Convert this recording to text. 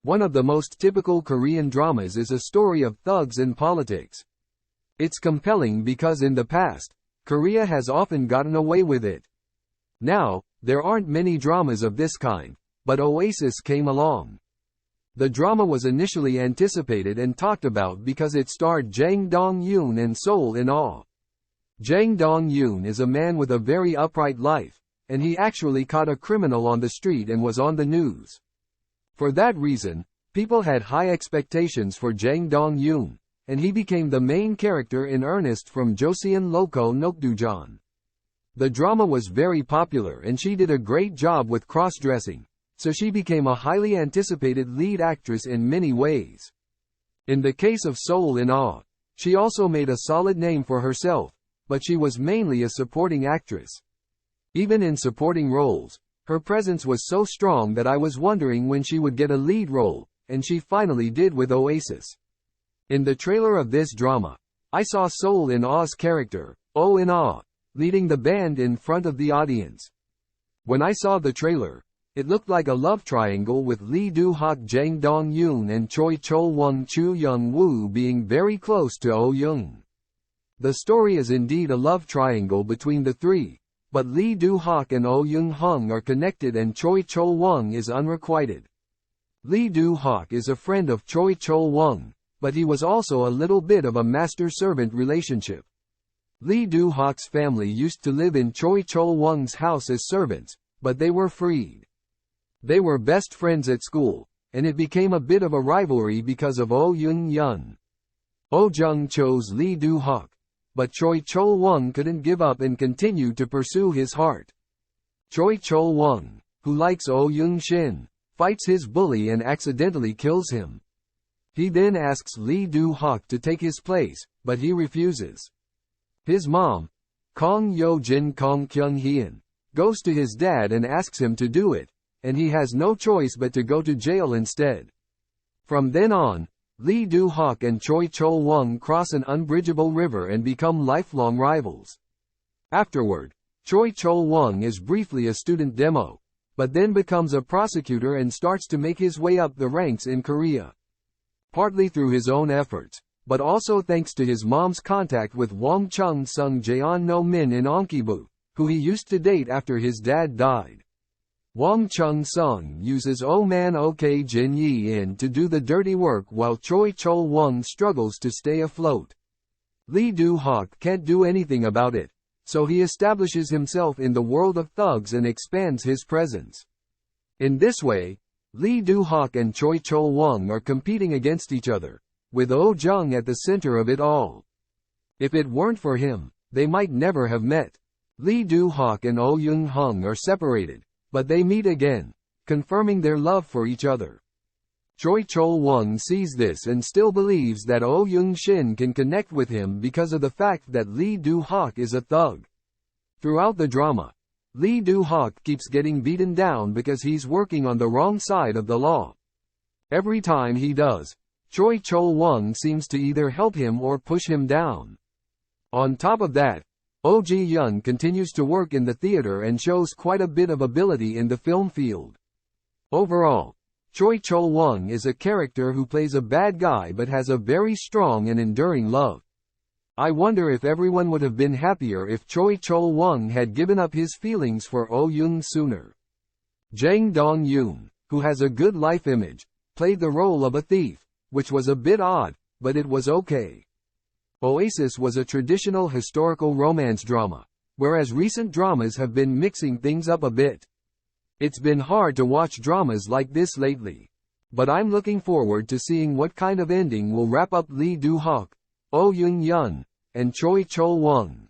One of the most typical Korean dramas is a story of thugs and politics. It's compelling because in the past, Korea has often gotten away with it. Now, there aren't many dramas of this kind, but Oasis came along. The drama was initially anticipated and talked about because it starred Jang Dong-yoon and Seoul in Awe. Jang Dong-yoon is a man with a very upright life, and he actually caught a criminal on the street and was on the news. For that reason, people had high expectations for Jang Dong-yoon, and he became the main character in earnest from Joseon Loco Nokdujan. The drama was very popular and she did a great job with cross-dressing, so she became a highly anticipated lead actress in many ways. In the case of Seoul in Awe, she also made a solid name for herself, but she was mainly a supporting actress. Even in supporting roles, her presence was so strong that I was wondering when she would get a lead role, and she finally did with Oasis. In the trailer of this drama, I saw Seoul in Awe's character, Oh in Awe, leading the band in front of the audience. When I saw the trailer, it looked like a love triangle with Lee Do-hak, Jang Dong-yoon and Choi Chol-won, Chu Young-woo being very close to Oh Young. The story is indeed a love triangle between the three, but Lee Do-hak and Oh Young-hung are connected and Choi Chol-won is unrequited. Lee Do-hak is a friend of Choi Chol-won, but he was also a little bit of a master-servant relationship. Lee Do-hak's family used to live in Choi Chol-won's house as servants, but they were freed. They were best friends at school, and it became a bit of a rivalry because of Oh Young-yun. Oh Jung chose Lee Do-hak, but Choi Chol-won couldn't give up and continued to pursue his heart. Choi Chol-won, who likes Oh Young-shin, fights his bully and accidentally kills him. He then asks Lee Do-hak to take his place, but he refuses. His mom, Kong Yo-jin Kong Kyung-hyeon, goes to his dad and asks him to do it, and he has no choice but to go to jail instead. From then on, Lee Do-hak and Choi Chol-won cross an unbridgeable river and become lifelong rivals. Afterward, Choi Chol-won is briefly a student demo, but then becomes a prosecutor and starts to make his way up the ranks in Korea. Partly through his own efforts, but also thanks to his mom's contact with Wong Chung-sung Jaeon No Min in Onkibu, who he used to date after his dad died. Wong Chung-sung uses Oh Man Ok Jin Yi-in to do the dirty work while Choi Chol-won struggles to stay afloat. Lee Do-hak can't do anything about it, so he establishes himself in the world of thugs and expands his presence. In this way, Lee Do-hak and Choi Chol-won are competing against each other, with Oh Jung at the center of it all. If it weren't for him, they might never have met. Lee Do-hak and Oh Young-hung are separated, but they meet again, confirming their love for each other. Choi Chol-won sees this and still believes that Oh Young-shin can connect with him because of the fact that Lee Do-hak is a thug. Throughout the drama, Lee Do-hak keeps getting beaten down because he's working on the wrong side of the law. Every time he does, Choi Chol-won seems to either help him or push him down. On top of that, Oh Ji-yun continues to work in the theater and shows quite a bit of ability in the film field. Overall, Choi Chol-won is a character who plays a bad guy but has a very strong and enduring love. I wonder if everyone would have been happier if Choi Chol-won had given up his feelings for Oh Young sooner. Jang Dong-yoon, who has a good life image, played the role of a thief, which was a bit odd, but it was okay. Oasis was a traditional historical romance drama, whereas recent dramas have been mixing things up a bit. It's been hard to watch dramas like this lately. But I'm looking forward to seeing what kind of ending will wrap up Lee Do-hak, Oh Young-yun, and Choi Chol-won.